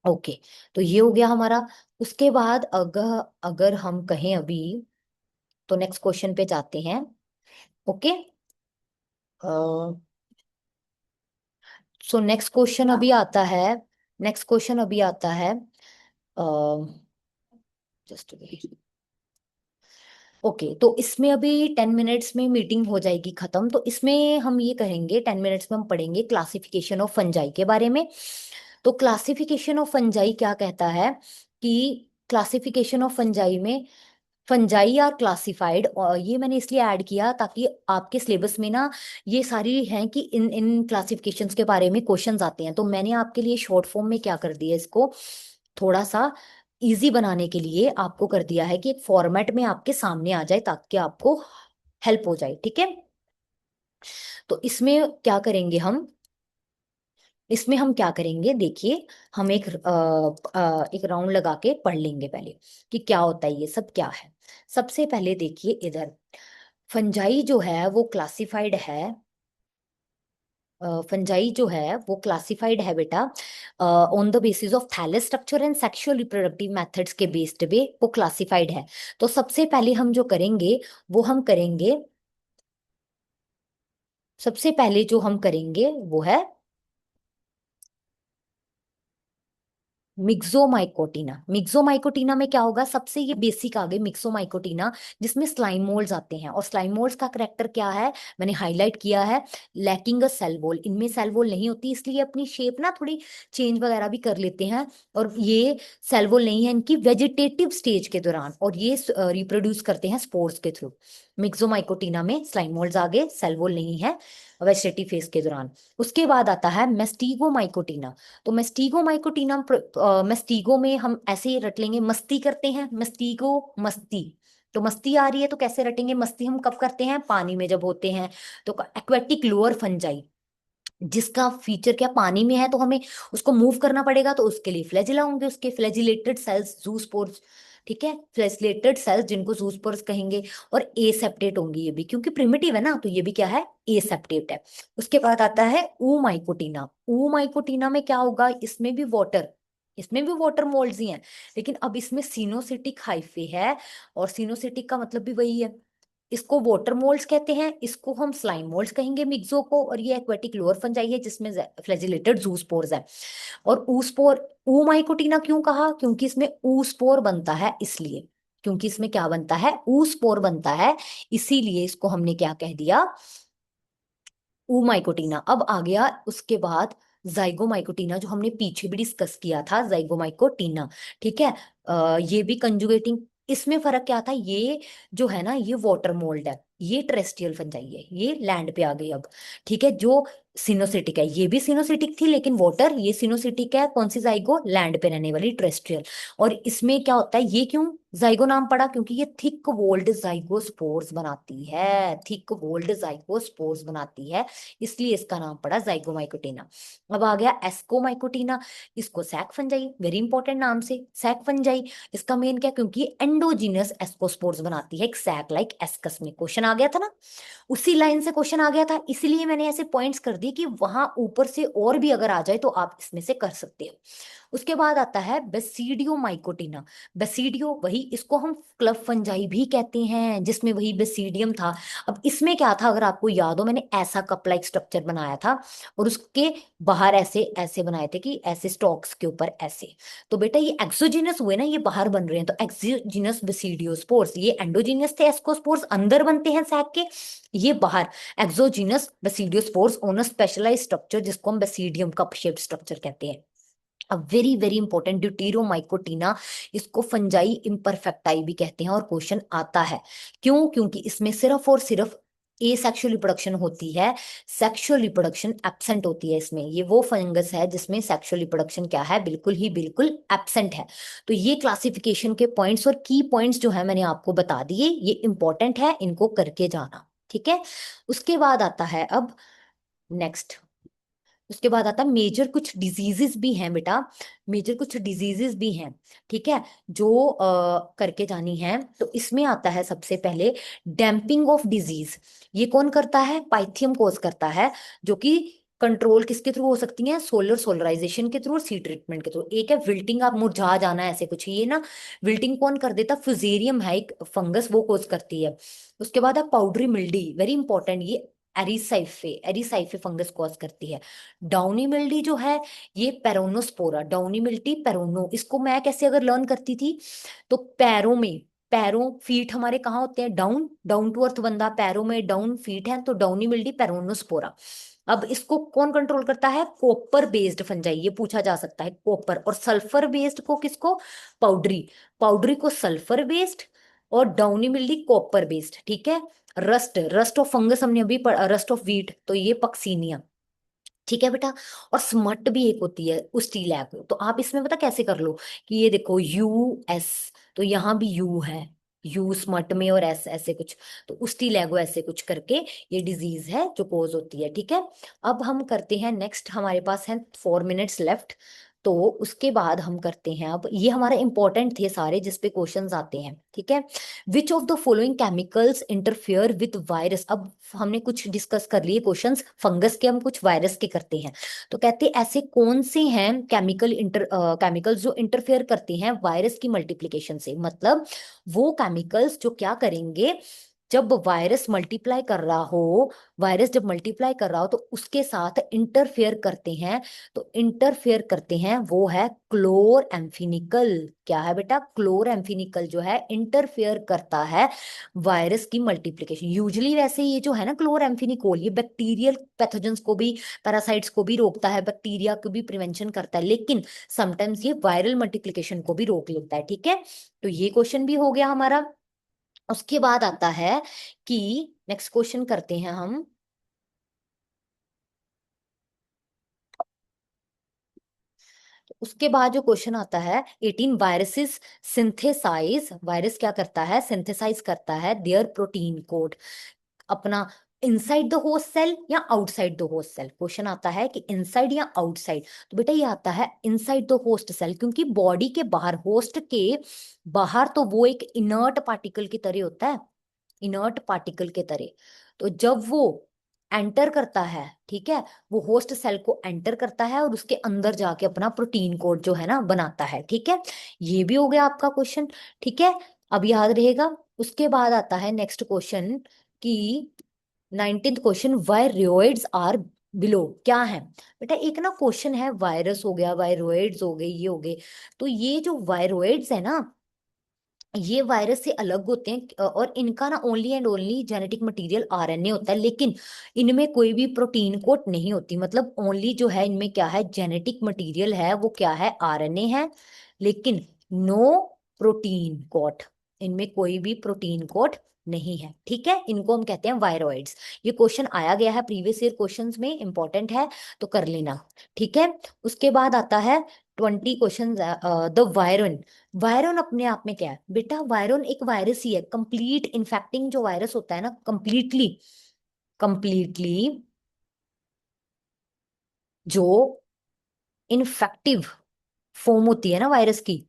ओके, तो ये हो गया हमारा। उसके बाद अगर अगर हम कहें अभी, तो नेक्स्ट क्वेश्चन पे जाते हैं। ओके, सो नेक्स्ट क्वेश्चन अभी आता है, नेक्स्ट क्वेश्चन अभी आता है, जस्ट ओके। तो इसमें अभी 10 मिनट्स में मीटिंग हो जाएगी खत्म, तो इसमें हम ये करेंगे, 10 मिनट्स में हम पढ़ेंगे क्लासिफिकेशन ऑफ फंजाई के बारे में। तो क्लासिफिकेशन ऑफ फंजाई क्या कहता है कि क्लासिफिकेशन ऑफ फंजाई में, फंजाई आर क्लासिफाइड, और ये मैंने इसलिए ऐड किया ताकि आपके सिलेबस में ना ये सारी हैं कि इन इन क्लासिफिकेशंस के बारे में क्वेश्चंस आते हैं, तो मैंने आपके लिए शॉर्ट फॉर्म में क्या कर दिया, इसको थोड़ा सा इजी बनाने के लिए आपको कर दिया है कि एक फॉर्मेट में आपके सामने आ जाए ताकि आपको हेल्प हो जाए। ठीक है, तो इसमें क्या करेंगे हम, इसमें हम क्या करेंगे देखिए, हम एक राउंड लगा के पढ़ लेंगे पहले कि क्या होता है, ये सब क्या है। सबसे पहले देखिए इधर, फंजाई जो है वो क्लासिफाइड है, फंजाई जो है वो क्लासिफाइड है बेटा on the basis of thallus structure and sexual reproductive methods के बेस्ड पे वो क्लासिफाइड है। तो सबसे पहले हम जो करेंगे वो हम करेंगे, सबसे पहले जो हम करेंगे वो है मिक्सोमाइकोटिना। मिक्सोमाइकोटिना में क्या होगा, सबसे ये बेसिक आ गई मिक्सोमाइकोटिना, जिसमें स्लाइम मोल्ड्स आते हैं। और स्लाइम मोल्ड्स का करेक्टर क्या है, मैंने हाईलाइट किया है, लैकिंग अ सेल वॉल। इनमें सेल वॉल नहीं होती, इसलिए अपनी शेप ना थोड़ी चेंज वगैरह भी कर लेते हैं। और ये सेल वॉल नहीं है इनकी वेजिटेटिव स्टेज के दौरान, और ये रिप्रोड्यूस करते हैं स्पोर्स के थ्रू। मिक्सोमाइकोटिना में स्लाइम मोल्ड्स आ गए, सेल वॉल नहीं है वेजिटेटिव फेज के दौरान। उसके बाद आता है मेस्टीगोमाइकोटिना। तो मेस्टीगोमाइकोटिना, मेस्टीगो में हम ऐसे ही रट लेंगे, मस्ती करते हैं, मेस्टीगो मस्ती। तो मस्ती आ रही है तो कैसे रटेंगे, मस्ती हम कब करते हैं, पानी में जब होते हैं। तो एक्वेटिक लोअर फंजाई, जिसका फीचर क्या, पानी में है तो हमें उसको मूव करना पड़ेगा, तो उसके लिए फ्लैजिला होंगे, उसके फ्लैजिलेटेड सेल्स जूस्पोर्स। ठीक है, फ्लैजिलेटेड सेल्स जिनको जूस्पोर्स कहेंगे। और एसेप्टेट होंगी ये भी, क्योंकि प्रिमिटिव है ना, तो ये भी क्या है, एसेप्टेट है। उसके बाद आता है ऊमाइकोटिना। ऊमाइकोटिना में क्या होगा, इसमें भी वाटर, इसमें भी वाटर मोल्ड्स ही हैं, लेकिन अब इसमें सिनोसिटिक हाइफे है। और सिनोसिटिक का मतलब भी वही है, इसको वाटर मोल्ड्स कहते हैं, इसको हम स्लाइम मोल्ड्स कहेंगे मिक्सो को। और ये एक्वेटिक लोअर फंजाई है जिसमें फ्लैजिलेटेड जूस्पोर्स है। और ऊस्पोर, ऊमाइकोटिना क्यों कहा, क्योंकि इसमें ऊस्पोर बनता है, इसलिए, क्योंकि इसमें क्या बनता है, ऊस्पोर बनता है, इसीलिए इसको हमने क्या कह दिया, ऊमाइकोटिना। अब आ गया उसके बाद जाइगोमाइकोटिना, जो हमने पीछे भी डिस्कस किया था, जाइगोमाइकोटिना। ठीक है, ये भी कंजुगेटिंग। इसमें फर्क क्या था, ये जो है ना, ये वाटर मोल्ड है, ये टेरेस्ट्रियल फंजाई है, ये लैंड पे आ गई अब। ठीक है, जो सिनोसिटिक है, ये भी सिनोसिटिक थी लेकिन वाटर, ये सिनोसिटिक है, कौन सी, जाइगो, लैंड पे रहने वाली टेरेस्ट्रियल। और इसमें क्या होता है, ये क्यों जाइगो नाम पड़ा, क्योंकि ये थिक वोल्ड जाइगोस्पोर्स बनाती है, थिक वोल्ड जाइगोस्पोर्स बनाती है, इसलिए इसका नाम पड़ा जाइगोमाइकोटिना। अब आ गया एस्कोमाइकोटिना। इसको सैक फंजाई, वेरी इंपॉर्टेंट नाम से, सैक फंजाई। इसका मेन क्या, क्योंकि एंडोजीनस एस्कोस्पोर्स बनाती है, एक सैक लाइक एस्कस में क्वेश्चन आ गया था ना, उसी लाइन से क्वेश्चन आ गया था, इसीलिए मैंने ऐसे पॉइंट्स कर दिए कि वहां ऊपर से और भी अगर आ जाए तो आप इसमें से कर सकते हो। उसके बाद आता है बेसिडियो माइकोटिना। बेसिडियो, वही इसको हम क्लब फंजाई भी कहते हैं, जिसमें वही बेसिडियम था। अब इसमें क्या था, अगर आपको याद हो, मैंने ऐसा कप लाइक स्ट्रक्चर बनाया था, और उसके बाहर ऐसे ऐसे बनाए थे, कि ऐसे स्टॉक्स के ऊपर ऐसे। तो बेटा ये एक्सोजीनस हुए ना, ये बाहर बन रहे हैं, तो एक्सोजीनस बेसिडियोस्पोर्स, ये एंडोजीनस थे, एस्कोस्पोर्स अंदर बनते हैं सैक के, ये बाहर। Exogenous basidiospores on a specialized structure, जिसको हम बेसिडियम कप शेप्ड स्ट्रक्चर कहते हैं। अब वेरी वेरी इंपॉर्टेंट, ड्यूटेरोमाइकोटिना, इसको फंजाई इम्परफेक्टाई भी कहते हैं, और क्वेश्चन आता है। क्यों, क्योंकि इसमें सिर्फ और सिर्फ ए सेक्सुअल रिप्रोडक्शन होती है, सेक्सुअल रिप्रोडक्शन एब्सेंट होती है इसमें। ये वो फंगस है जिसमें सेक्सुअल रिप्रोडक्शन क्या है, बिल्कुल ही बिल्कुल एब्सेंट है। तो ये क्लासिफिकेशन के पॉइंट्स और की पॉइंट्स जो है मैंने आपको बता दिए, ये इंपॉर्टेंट है, इनको करके जाना। ठीक है, उसके बाद आता है अब नेक्स्ट, उसके बाद आता है मेजर कुछ डिजीजेस भी हैं बेटा, मेजर कुछ डिजीजेस भी हैं। ठीक है, जो करके जानी है। तो इसमें आता है सबसे पहले डैम्पिंग ऑफ डिजीज। ये कौन करता है, पाइथियम कोज करता है, जो कि कंट्रोल किसके थ्रू हो सकती है, सोलर सोलराइजेशन के थ्रू और सी ट्रीटमेंट के थ्रू। एक है विल्टिंग, आप मुरझा जाना ऐसे कुछ, ये ना विल्टिंग कौन कर देता, फ्यूजेरियम है एक फंगस, वो कोज करती है। उसके बाद है पाउडरी मिल्डी, वेरी इंपॉर्टेंट, ये एरिसाइफे, एरिसाइफे फंगस कॉज करती है। डाउनी मिल्डी जो है, ये पेरोनोस्पोरा, डाउनी मिल्टी पेरोनो, इसको मैं कैसे अगर लर्न करती थी, तो पैरों में, पैरों फीट हमारे कहाँ होते हैं, डाउन, डाउन टू अर्थ बंदा, पैरों में डाउन, फीट है, तो डाउनी मिल्डी पेरोनोस्पोरा। अब इसको कौन कंट्रोल करता है, कॉपर बेस्ड फंजाई, ये पूछा जा सकता है, कॉपर। और सल्फर बेस्ड को किसको, पाउडरी, पाउडरी को सल्फर बेस्ड, और डाउनी मिल्डी कॉपर बेस्ड। ठीक है, रस्ट, रस्ट ऑफ फंगस हमने अभी पढ़ा, रस्ट ऑफ वीट, तो ये पक्सीनिया। ठीक है बेटा, और स्मट भी एक होती है उस्टी लैब, तो आप इसमें पता कैसे कर लो, कि ये देखो यू एस, तो यहाँ भी यू है, यू स्मट में, और एस ऐसे कुछ, तो उस्टी लैगो ऐसे कुछ करके ये डिजीज है जो कोज होती है। ठीक है, अब हम करते हैं नेक्स्ट, हमारे पास है 4 मिनट्स लेफ्ट। तो उसके बाद हम करते हैं, अब ये हमारे इंपॉर्टेंट थे सारे जिसपे क्वेश्चंस आते हैं। ठीक है, which of the following chemicals interfere with virus. अब हमने कुछ डिस्कस कर लिए क्वेश्चंस फंगस के, हम कुछ वायरस के करते हैं। तो कहते हैं ऐसे कौन से हैं केमिकल्स जो इंटरफेयर करते हैं वायरस की मल्टीप्लिकेशन से, मतलब वो केमिकल्स जो क्या करेंगे, जब वायरस मल्टीप्लाई कर रहा हो, वायरस जब मल्टीप्लाई कर रहा हो तो उसके साथ इंटरफेयर करते हैं, तो इंटरफेयर करते हैं वो है क्लोर एम्फिनिकल। क्या है बेटा? क्लोर एम्फिनिकल जो है इंटरफेयर करता है वायरस की मल्टीप्लिकेशन। यूजली वैसे ये जो है ना क्लोर एम्फिनिकोल, ये बैक्टीरियल पैथोजेंस को भी, पैरासाइट्स को भी रोकता है, बैक्टीरिया को भी प्रिवेंशन करता है, लेकिन समटाइम्स ये वायरल मल्टीप्लिकेशन को भी रोक लेता है। ठीक है, तो ये क्वेश्चन भी हो गया हमारा। उसके बाद आता है कि नेक्स्ट क्वेश्चन करते हैं हम। उसके बाद जो क्वेश्चन आता है 18, वायरसेस सिंथेसाइज, वायरस क्या करता है? सिंथेसाइज करता है देयर प्रोटीन कोड अपना इनसाइड द होस्ट सेल या outside the host cell. Question आता है कि इनसाइड या आउटसाइड, तो बेटा ये आता है इनसाइड द होस्ट सेल, क्योंकि बॉडी के बाहर, होस्ट के बाहर तो वो एक इनर्ट पार्टिकल की तरह होता है, इनर्ट पार्टिकल के तरह। तो जब वो एंटर करता है, ठीक है, वो होस्ट सेल को एंटर करता है और उसके अंदर जाके अपना प्रोटीन कोड जो है ना बनाता है। ठीक है, ये भी हो गया आपका क्वेश्चन। ठीक है, अब याद रहेगा। उसके बाद आता है नेक्स्ट क्वेश्चन कि 19th question, viroids are below. क्या है बेटा? एक ना क्वेश्चन है, वायरस हो गया, वायरोइड्स हो गए, ये हो गए। तो ये जो वायरोइड्स है ना, ये वायरस से अलग होते हैं, और इनका ना only and only genetic material RNA होता है, लेकिन इनमें कोई भी प्रोटीन कोट नहीं होती। मतलब ओनली जो है इनमें क्या है, जेनेटिक मटेरियल है, वो क्या है, आरएनए है, लेकिन नो प्रोटीन कोट, इनमें कोई भी प्रोटीन कोट नहीं है। ठीक है, इनको हम कहते हैं वायरॉइड्स। ये क्वेश्चन आया गया है प्रीवियस ईयर क्वेश्चंस में, इंपॉर्टेंट है, तो कर लेना। ठीक है, उसके बाद आता है 20 क्वेश्चन, द वायरन। वायरन अपने आप में क्या है बेटा? वायरन एक वायरस ही है, कंप्लीट इन्फेक्टिंग जो वायरस होता है ना, कंप्लीटली, कंप्लीटली जो इन्फेक्टिव फॉर्म होती है ना वायरस की,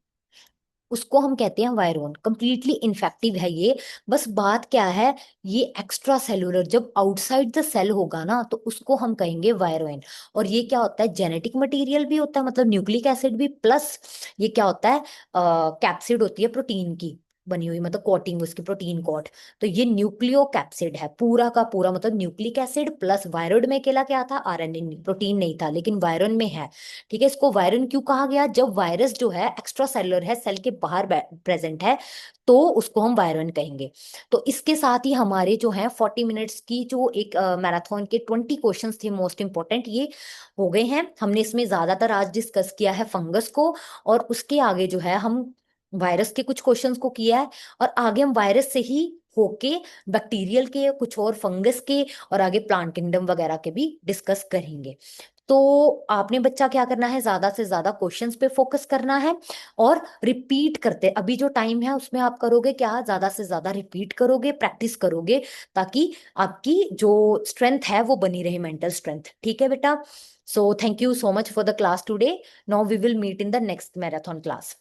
उसको हम कहते हैं वायरोन। कंप्लीटली इन्फेक्टिव है ये। बस बात क्या है, ये एक्स्ट्रा सेलुलर, जब आउटसाइड द सेल होगा ना तो उसको हम कहेंगे वायरोन। और ये क्या होता है, जेनेटिक मटेरियल भी होता है, मतलब न्यूक्लिक एसिड भी, प्लस ये क्या होता है, कैप्सिड होती है प्रोटीन की बनी हुई, मतलब कोटिंग उसकी, प्रोटीन कोट। तो ये न्यूक्लियो कैप्सिड है पूरा का पूरा, मतलब न्यूक्लिक एसिड प्लस, वायरोड में अकेला क्या था, आरएनए, प्रोटीन नहीं था, लेकिन वायरन में है। ठीक है, इसको वायरन क्यों कहा गया? जब वायरस जो है एक्स्ट्रा सेलुलर है, सेल के बाहर प्रेजेंट है, तो उसको हम वायरन कहेंगे। तो इसके साथ ही हमारे जो है 40 मिनट्स की जो एक मैराथन के 20 क्वेश्चंस थे मोस्ट इंपॉर्टेंट, ये हो गए हैं। हमने इसमें ज्यादातर आज डिस्कस किया है फंगस को, और उसके आगे जो है हम वायरस के कुछ क्वेश्चंस को किया है, और आगे हम वायरस से ही होके बैक्टीरियल के कुछ और, फंगस के, और आगे प्लांट किंगडम वगैरह के भी डिस्कस करेंगे। तो आपने बच्चा क्या करना है, ज्यादा से ज्यादा क्वेश्चंस पे फोकस करना है, और रिपीट करते, अभी जो टाइम है उसमें आप करोगे क्या, ज्यादा से ज्यादा रिपीट करोगे, प्रैक्टिस करोगे, ताकि आपकी जो स्ट्रेंथ है वो बनी रहे, मेंटल स्ट्रेंथ। ठीक है बेटा, so thank you so much for the class today. Now we will meet in the next marathon class.